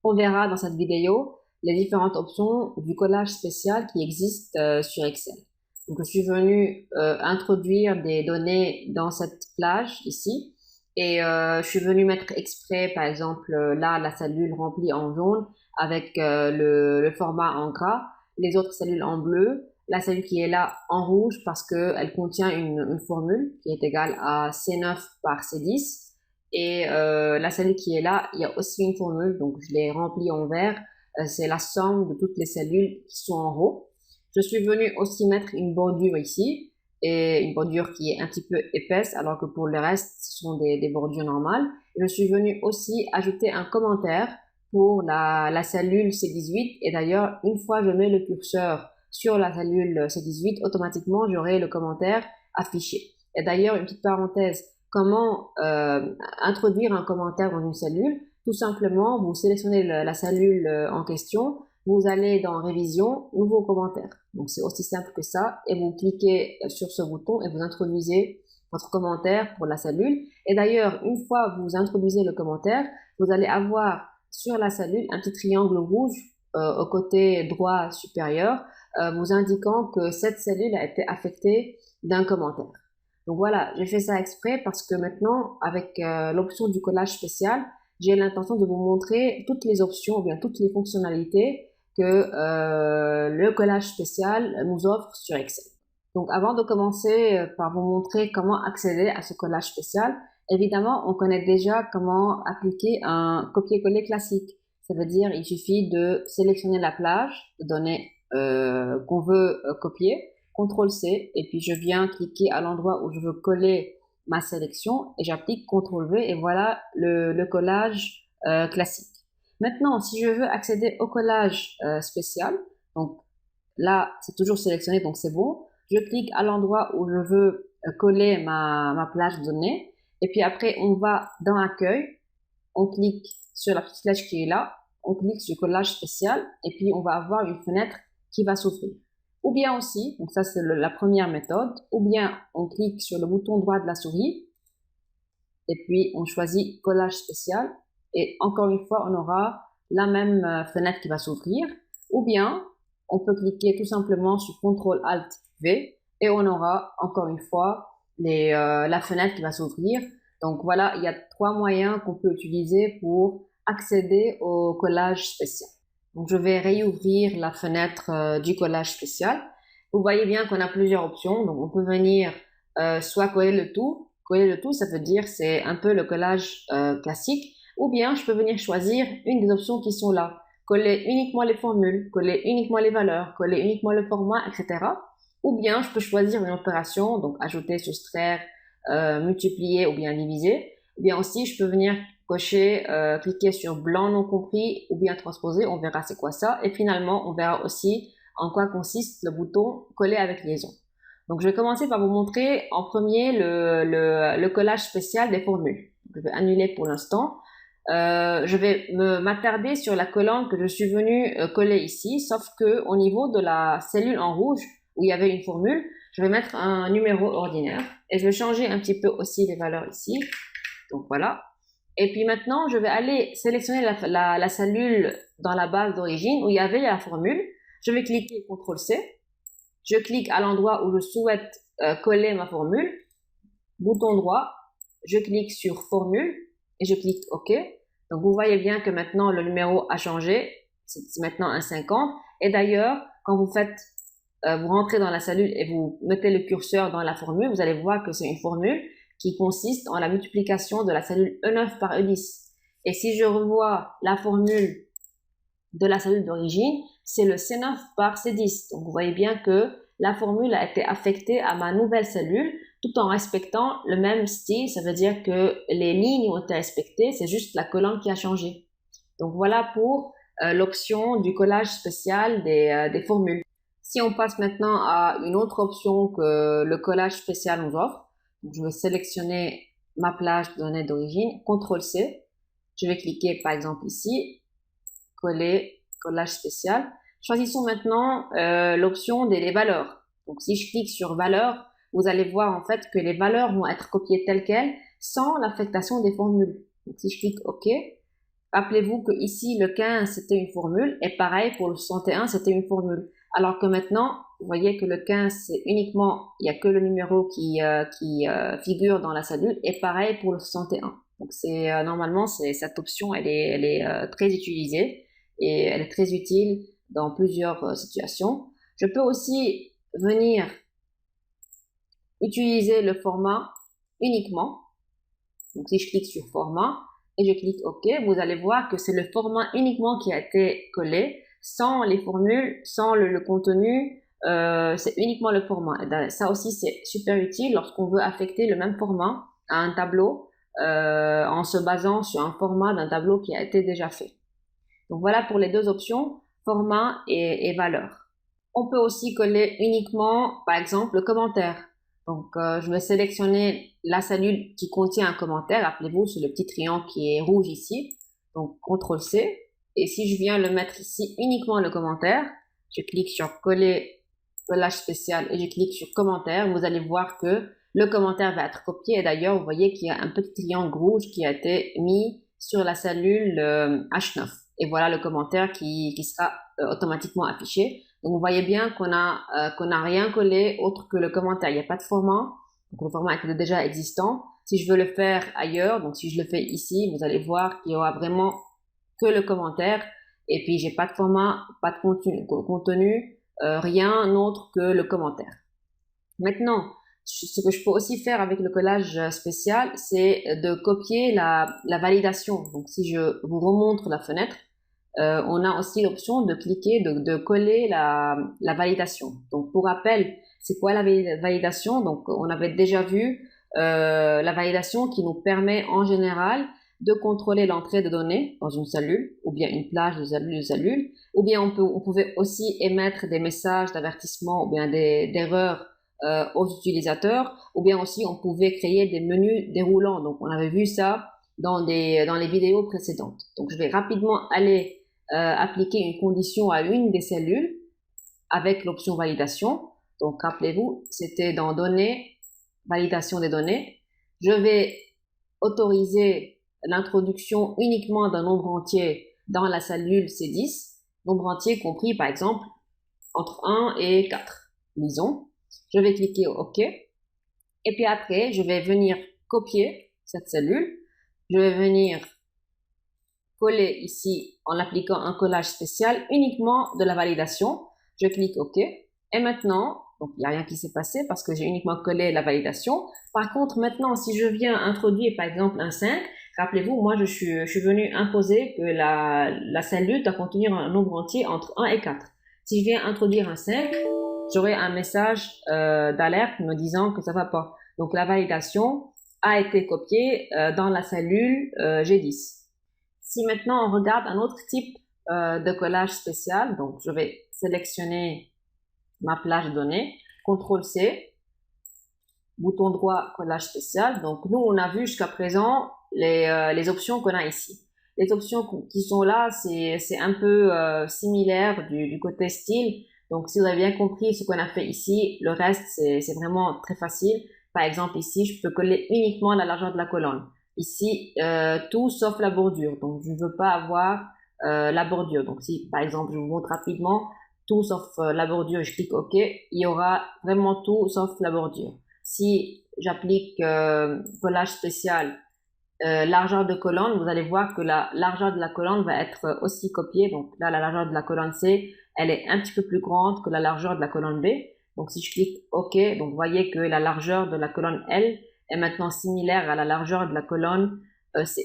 On verra dans cette vidéo les différentes options du collage spécial qui existent sur Excel. Donc, je suis venue introduire des données dans cette plage ici et je suis venue mettre exprès, par exemple, là, la cellule remplie en jaune avec le format en gras, les autres cellules en bleu, la cellule qui est là en rouge parce qu'elle contient une formule qui est égale à C9 par C10. Et la cellule qui est là, il y a aussi une formule, donc je l'ai remplie en vert. C'est la somme de toutes les cellules qui sont en haut. Je suis venue aussi mettre une bordure ici, et une bordure qui est un petit peu épaisse, alors que pour le reste, ce sont des bordures normales. Et je suis venue aussi ajouter un commentaire pour la cellule C18. Et d'ailleurs, une fois je mets le curseur sur la cellule C18, automatiquement, j'aurai le commentaire affiché. Et d'ailleurs, une petite parenthèse, comment introduire un commentaire dans une cellule? Tout simplement, vous sélectionnez la cellule en question, vous allez dans Révision, Nouveau commentaire. Donc c'est aussi simple que ça, et vous cliquez sur ce bouton et vous introduisez votre commentaire pour la cellule. Et d'ailleurs, une fois que vous introduisez le commentaire, vous allez avoir sur la cellule un petit triangle rouge au côté droit supérieur, vous indiquant que cette cellule a été affectée d'un commentaire. Donc voilà, j'ai fait ça exprès parce que maintenant, avec l'option du collage spécial, j'ai l'intention de vous montrer toutes les options ou bien toutes les fonctionnalités que le collage spécial nous offre sur Excel. Donc avant de commencer par vous montrer comment accéder à ce collage spécial, évidemment, on connaît déjà comment appliquer un copier-coller classique. Ça veut dire il suffit de sélectionner la plage de données qu'on veut copier, CTRL-C, et puis je viens cliquer à l'endroit où je veux coller ma sélection et j'applique CTRL-V et voilà le collage classique. Maintenant, si je veux accéder au collage spécial, donc là, c'est toujours sélectionné, donc c'est bon. Je clique à l'endroit où je veux coller ma plage de données. Et puis après, on va dans Accueil, on clique sur la petite flèche qui est là, on clique sur Collage spécial, et puis on va avoir une fenêtre qui va s'ouvrir. Ou bien aussi, donc ça c'est la première méthode, ou bien on clique sur le bouton droit de la souris, et puis on choisit Collage spécial, et encore une fois, on aura la même fenêtre qui va s'ouvrir, ou bien on peut cliquer tout simplement sur CTRL-ALT-V, et on aura encore une fois la fenêtre qui va s'ouvrir. Donc voilà, il y a trois moyens qu'on peut utiliser pour accéder au collage spécial. Donc je vais réouvrir la fenêtre du collage spécial. Vous voyez bien qu'on a plusieurs options. Donc on peut venir soit coller le tout. Coller le tout, ça veut dire c'est un peu le collage classique. Ou bien je peux venir choisir une des options qui sont là. Coller uniquement les formules, coller uniquement les valeurs, coller uniquement le format, etc. Ou bien je peux choisir une opération, donc ajouter, soustraire, multiplier ou bien diviser. Ou bien aussi je peux venir cocher, cliquer sur blanc non compris ou bien transposer, on verra c'est quoi ça. Et finalement, on verra aussi en quoi consiste le bouton coller avec liaison. Donc je vais commencer par vous montrer en premier le collage spécial des formules. Je vais annuler pour l'instant. Je vais m'attarder sur la colonne que je suis venue coller ici, sauf que au niveau de la cellule en rouge où il y avait une formule, je vais mettre un numéro ordinaire et je vais changer un petit peu aussi les valeurs ici. Donc voilà. Et puis maintenant, je vais aller sélectionner la cellule dans la base d'origine où il y avait la formule. Je vais cliquer CTRL-C. Je clique à l'endroit où je souhaite coller ma formule. Bouton droit. Je clique sur formule et je clique OK. Donc vous voyez bien que maintenant le numéro a changé. C'est maintenant un 50. Et d'ailleurs, quand vous faites vous rentrez dans la cellule et vous mettez le curseur dans la formule, vous allez voir que c'est une formule qui consiste en la multiplication de la cellule E9 par E10. Et si je revois la formule de la cellule d'origine, c'est le C9 par C10. Donc vous voyez bien que la formule a été affectée à ma nouvelle cellule tout en respectant le même style. Ça veut dire que les lignes ont été respectées, c'est juste la colonne qui a changé. Donc voilà pour l'option du collage spécial des formules. Si on passe maintenant à une autre option que le collage spécial nous offre, donc je vais sélectionner ma plage de données d'origine, CTRL-C, je vais cliquer par exemple ici, coller, collage spécial. Choisissons maintenant l'option des valeurs. Donc si je clique sur valeurs, vous allez voir en fait que les valeurs vont être copiées telles quelles sans l'affectation des formules. Donc si je clique OK, Rappelez-vous que ici le 15 c'était une formule et pareil pour le 61 c'était une formule. Alors que maintenant, vous voyez que le 15 c'est uniquement, il n'y a que le numéro qui figure dans la cellule et pareil pour le 61. Donc c'est normalement cette option elle est très utilisée et elle est très utile dans plusieurs situations. Je peux aussi venir utiliser le format uniquement. Donc si je clique sur format et je clique OK, vous allez voir que c'est le format uniquement qui a été collé, sans les formules, sans le contenu, c'est uniquement le format. Et ça aussi c'est super utile lorsqu'on veut affecter le même format à un tableau en se basant sur un format d'un tableau qui a été déjà fait. Donc voilà pour les deux options, format et valeur. On peut aussi coller uniquement, par exemple, le commentaire. Donc, je vais sélectionner la cellule qui contient un commentaire. Rappelez-vous, c'est le petit triangle qui est rouge ici. Donc, CTRL-C. Et si je viens le mettre ici uniquement le commentaire, je clique sur coller, collage spécial et je clique sur commentaire. Vous allez voir que le commentaire va être copié. Et d'ailleurs, vous voyez qu'il y a un petit triangle rouge qui a été mis sur la cellule H9. Et voilà le commentaire qui sera automatiquement affiché. Donc, vous voyez bien qu'on a rien collé autre que le commentaire. Il n'y a pas de format. Donc, le format est déjà existant. Si je veux le faire ailleurs, donc si je le fais ici, vous allez voir qu'il y aura vraiment que le commentaire. Et puis, j'ai pas de format, pas de contenu, rien autre que le commentaire. Maintenant, ce que je peux aussi faire avec le collage spécial, c'est de copier la validation. Donc, si je vous remontre la fenêtre, on a aussi l'option de cliquer, de coller la validation. Donc, pour rappel, c'est quoi la validation? Donc, on avait déjà vu la validation qui nous permet en général de contrôler l'entrée de données dans une cellule, ou bien une plage de cellules, ou bien on pouvait aussi émettre des messages d'avertissement ou bien d'erreurs aux utilisateurs, ou bien aussi on pouvait créer des menus déroulants. Donc, on avait vu ça dans les vidéos précédentes. Donc, je vais rapidement aller appliquer une condition à une des cellules avec l'option validation. Donc, rappelez-vous, c'était dans données, validation des données. Je vais autoriser l'introduction uniquement d'un nombre entier dans la cellule C10, nombre entier compris par exemple entre 1 et 4, disons. Je vais cliquer OK. Et puis après, je vais venir copier cette cellule. Je vais venir coller ici en appliquant un collage spécial uniquement de la validation. Je clique OK. Et maintenant, donc il n'y a rien qui s'est passé parce que j'ai uniquement collé la validation. Par contre, maintenant, si je viens introduire par exemple un 5, rappelez-vous, moi je suis venu imposer que la cellule doit contenir un nombre entier entre 1 et 4. Si je viens introduire un 5, j'aurai un message d'alerte me disant que ça va pas. Donc la validation a été copiée dans la cellule G10. Si maintenant on regarde un autre type de collage spécial, donc je vais sélectionner ma plage de données, CTRL-C, bouton droit, collage spécial. Donc nous, on a vu jusqu'à présent les options qu'on a ici. Les options qui sont là, c'est un peu similaire du côté style. Donc si vous avez bien compris ce qu'on a fait ici, le reste, c'est vraiment très facile. Par exemple, ici, je peux coller uniquement la largeur de la colonne. Ici, tout sauf la bordure. Donc, je ne veux pas avoir la bordure. Donc, si, par exemple, je vous montre rapidement, tout sauf la bordure, je clique OK, il y aura vraiment tout sauf la bordure. Si j'applique collage spécial, largeur de colonne, vous allez voir que la largeur de la colonne va être aussi copiée. Donc là, la largeur de la colonne C, elle est un petit peu plus grande que la largeur de la colonne B. Donc si je clique OK, donc vous voyez que la largeur de la colonne L est maintenant similaire à la largeur de la colonne C.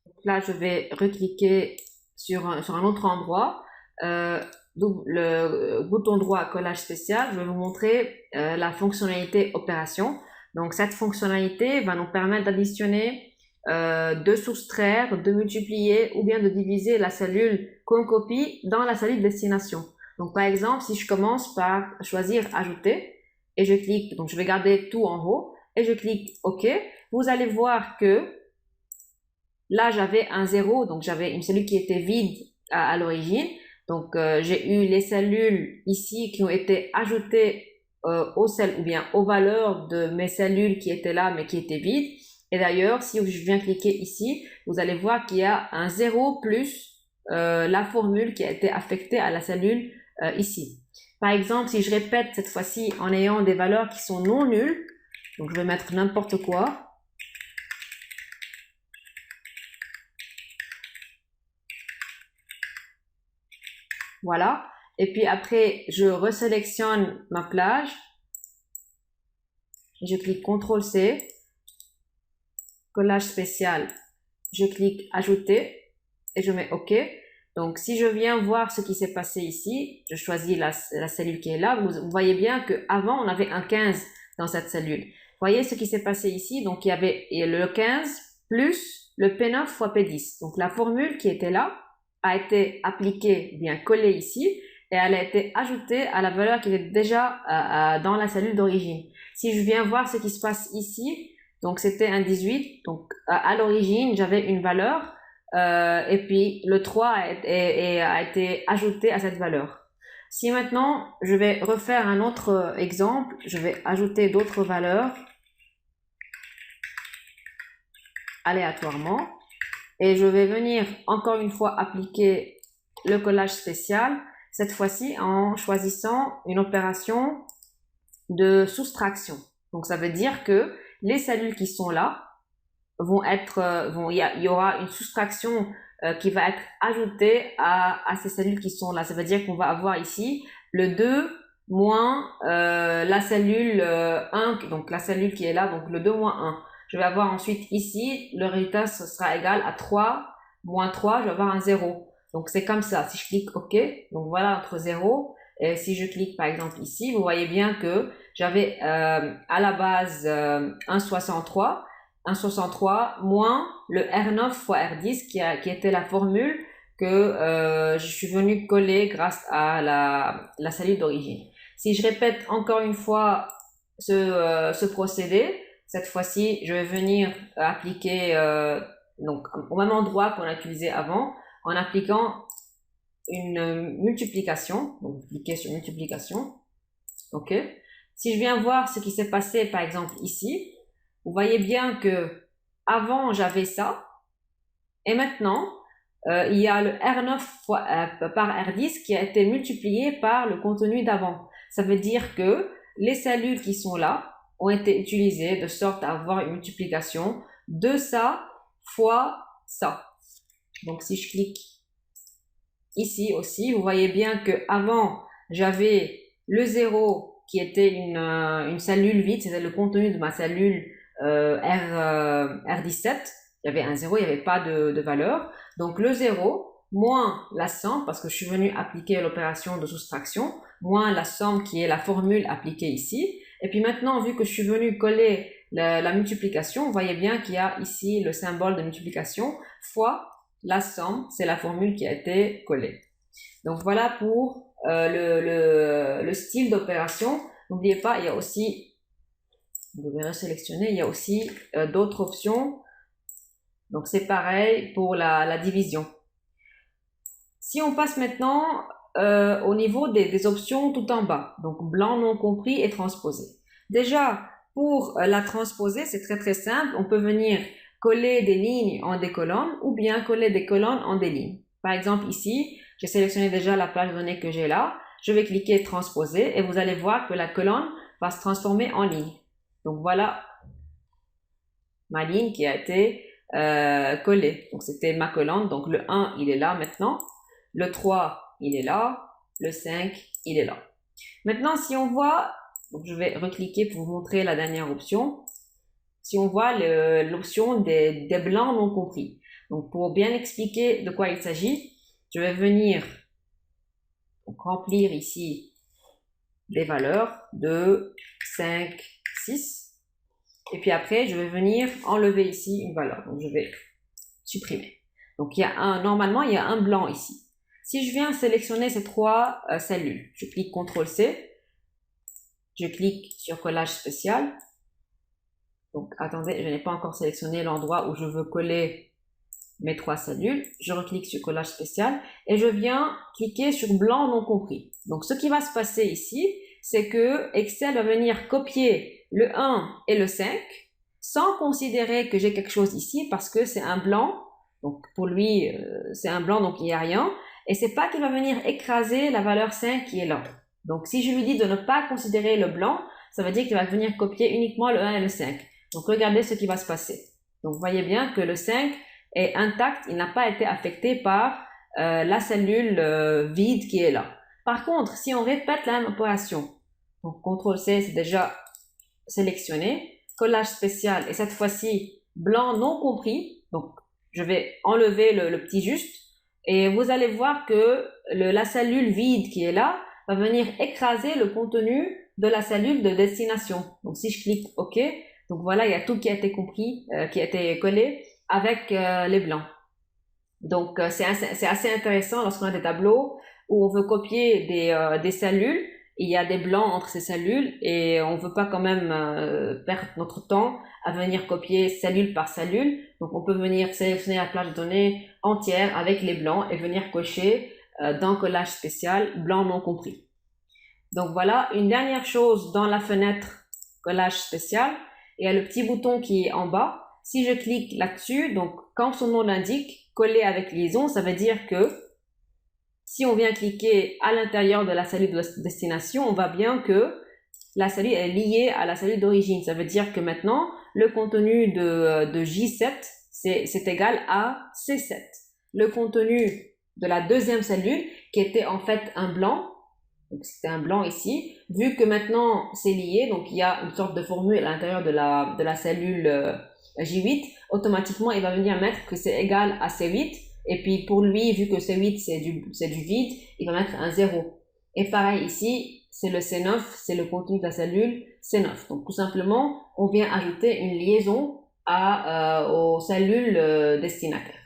Donc là, je vais recliquer sur un autre endroit. Le bouton droit collage spécial, je vais vous montrer la fonctionnalité opération. Donc cette fonctionnalité va nous permettre d'additionner, de soustraire, de multiplier ou bien de diviser la cellule qu'on copie dans la cellule destination. Donc par exemple, si je commence par choisir ajouter et je clique, donc je vais garder tout en haut et je clique OK, vous allez voir que là j'avais un 0, donc j'avais une cellule qui était vide à l'origine. Donc j'ai eu les cellules ici qui ont été ajoutées aux valeurs de mes cellules qui étaient là mais qui étaient vides. Et d'ailleurs, si je viens cliquer ici, vous allez voir qu'il y a un 0 plus la formule qui a été affectée à la cellule ici. Par exemple, si je répète cette fois-ci en ayant des valeurs qui sont non nulles, donc je vais mettre n'importe quoi. Voilà. Et puis après, je resélectionne ma plage. Je clique CTRL-C. Collage spécial. Je clique Ajouter. Et je mets OK. Donc, si je viens voir ce qui s'est passé ici, je choisis la cellule qui est là. Vous voyez bien qu'avant, on avait un 15 dans cette cellule. Vous voyez ce qui s'est passé ici. Donc, il y avait le 15 plus le P9 fois P10. Donc, la formule qui était là a été appliquée, bien collée ici, et elle a été ajoutée à la valeur qui était déjà dans la cellule d'origine. Si je viens voir ce qui se passe ici, donc c'était un 18. Donc, à l'origine, j'avais une valeur. Et puis le 3 a été ajouté à cette valeur. Si maintenant je vais refaire un autre exemple, je vais ajouter d'autres valeurs aléatoirement et je vais venir encore une fois appliquer le collage spécial, cette fois-ci en choisissant une opération de soustraction. Donc ça veut dire que les cellules qui sont là il y aura une soustraction qui va être ajoutée à ces cellules qui sont là. Ça veut dire qu'on va avoir ici le 2 moins la cellule 1, donc la cellule qui est là, donc le 2 moins 1. Je vais avoir ensuite ici, le résultat ce sera égal à 3 moins 3, je vais avoir un 0. Donc c'est comme ça. Si je clique OK, donc voilà entre 0. Et si je clique par exemple ici, vous voyez bien que j'avais à la base 1,63. 1,63 moins le R9 fois R10 qui était la formule que je suis venu coller grâce à la cellule d'origine. Si je répète encore une fois ce procédé, cette fois-ci, je vais venir appliquer donc au même endroit qu'on a utilisé avant, en appliquant une multiplication. Donc, cliquez sur multiplication. OK. Si je viens voir ce qui s'est passé, par exemple ici, vous voyez bien que avant j'avais ça, et maintenant il y a le R9 par R10 qui a été multiplié par le contenu d'avant. Ça veut dire que les cellules qui sont là ont été utilisées de sorte à avoir une multiplication de ça fois ça. Donc si je clique ici aussi, vous voyez bien que avant j'avais le 0 qui était une cellule vide, c'était le contenu de ma cellule R17, il y avait un 0, il n'y avait pas de valeur. Donc le 0 moins la somme, parce que je suis venu appliquer l'opération de soustraction, moins la somme qui est la formule appliquée ici. Et puis maintenant, vu que je suis venu coller la multiplication, vous voyez bien qu'il y a ici le symbole de multiplication fois la somme, c'est la formule qui a été collée. Donc voilà pour le style d'opération. N'oubliez pas, il y a aussi, vous devez resélectionner, il y a aussi d'autres options. Donc c'est pareil pour la division. Si on passe maintenant au niveau des options tout en bas, donc blanc non compris et transposé. Déjà, pour la transposer, c'est très simple. On peut venir coller des lignes en des colonnes ou bien coller des colonnes en des lignes. Par exemple ici, j'ai sélectionné déjà la plage de données que j'ai là. Je vais cliquer transposer et vous allez voir que la colonne va se transformer en ligne. Donc voilà ma ligne qui a été collée. Donc c'était ma colonne. Donc le 1, il est là maintenant. Le 3, il est là. Le 5, il est là. Maintenant, si on voit, donc je vais recliquer pour vous montrer la dernière option. Si on voit l'option des blancs non compris. Donc pour bien expliquer de quoi il s'agit, je vais venir donc, remplir ici des valeurs de 5, 6. Et puis après, je vais venir enlever ici une valeur. Donc je vais supprimer. Donc normalement, il y a un blanc ici. Si je viens sélectionner ces trois cellules, je clique CTRL-C, je clique sur collage spécial. Donc attendez, je n'ai pas encore sélectionné l'endroit où je veux coller mes trois cellules. Je reclique sur collage spécial et je viens cliquer sur blanc non compris. Donc ce qui va se passer ici, c'est que Excel va venir copier le 1 et le 5 sans considérer que j'ai quelque chose ici parce que c'est un blanc. Donc pour lui, c'est un blanc, donc il n'y a rien. Et c'est pas qu'il va venir écraser la valeur 5 qui est là. Donc si je lui dis de ne pas considérer le blanc, ça veut dire qu'il va venir copier uniquement le 1 et le 5. Donc regardez ce qui va se passer. Donc vous voyez bien que le 5 est intact, il n'a pas été affecté par la cellule vide qui est là. Par contre, si on répète la même opération, donc CTRL-C, c'est déjà sélectionné, collage spécial, et cette fois-ci, blanc non compris, donc je vais enlever le petit juste, et vous allez voir que la cellule vide qui est là va venir écraser le contenu de la cellule de destination. Donc si je clique OK, donc voilà, il y a tout qui a été compris, qui a été collé avec les blancs. Donc c'est assez intéressant lorsqu'on a des tableaux où on veut copier des cellules, il y a des blancs entre ces cellules et on veut pas quand même perdre notre temps à venir copier cellule par cellule. Donc on peut venir sélectionner la plage de données entière avec les blancs et venir cocher dans collage spécial blanc non compris. Donc voilà, une dernière chose dans la fenêtre collage spécial, il y a le petit bouton qui est en bas. Si je clique là-dessus, donc comme son nom l'indique, coller avec liaison, ça veut dire que si on vient cliquer à l'intérieur de la cellule de destination, on voit bien que la cellule est liée à la cellule d'origine. Ça veut dire que maintenant, le contenu de J7, c'est égal à C7. Le contenu de la deuxième cellule, qui était en fait un blanc, donc c'était un blanc ici, vu que maintenant c'est lié, donc il y a une sorte de formule à l'intérieur de la cellule J8, automatiquement il va venir mettre que c'est égal à C8, et puis pour lui, vu que C8 c'est du vide, il va mettre un 0. Et pareil ici, c'est le C9, c'est le contenu de la cellule C9. Donc tout simplement, on vient ajouter une liaison aux cellules destinataires.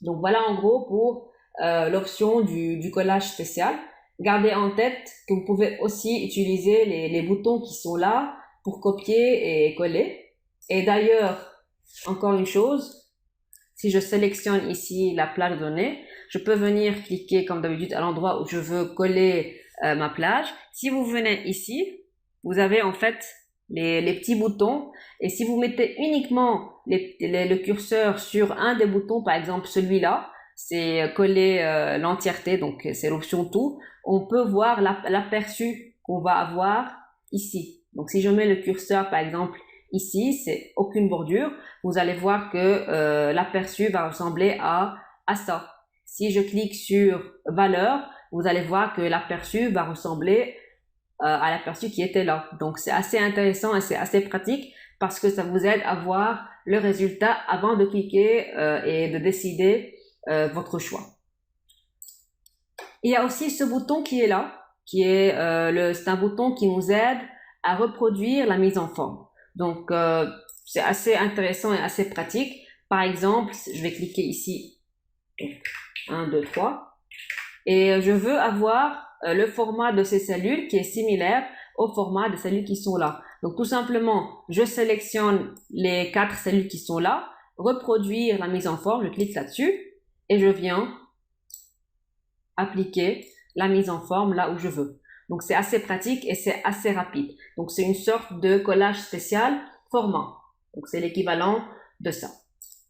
Donc voilà en gros pour l'option du collage spécial. Gardez en tête que vous pouvez aussi utiliser les boutons qui sont là pour copier et coller. Et d'ailleurs, encore une chose, si je sélectionne ici la plage de données, je peux venir cliquer comme d'habitude à l'endroit où je veux coller ma plage. Si vous venez ici, vous avez en fait les petits boutons, et si vous mettez uniquement le curseur sur un des boutons, par exemple celui-là, c'est coller l'entièreté, donc c'est l'option tout, on peut voir l'aperçu qu'on va avoir ici. Donc si je mets le curseur par exemple ici, c'est aucune bordure, vous allez voir que l'aperçu va ressembler à ça. Si je clique sur valeur, vous allez voir que l'aperçu va ressembler à l'aperçu qui était là. Donc c'est assez intéressant et c'est assez pratique parce que ça vous aide à voir le résultat avant de cliquer et de décider votre choix. Il y a aussi ce bouton qui est là, qui est c'est un bouton qui nous aide à reproduire la mise en forme. Donc c'est assez intéressant et assez pratique. Par exemple, je vais cliquer ici 1, 2, 3 et je veux avoir le format de ces cellules qui est similaire au format des cellules qui sont là. Donc tout simplement, je sélectionne les 4 cellules qui sont là, reproduire la mise en forme, je clique là-dessus et je viens appliquer la mise en forme là où je veux. Donc c'est assez pratique et c'est assez rapide. Donc c'est une sorte de collage spécial format. Donc c'est l'équivalent de ça.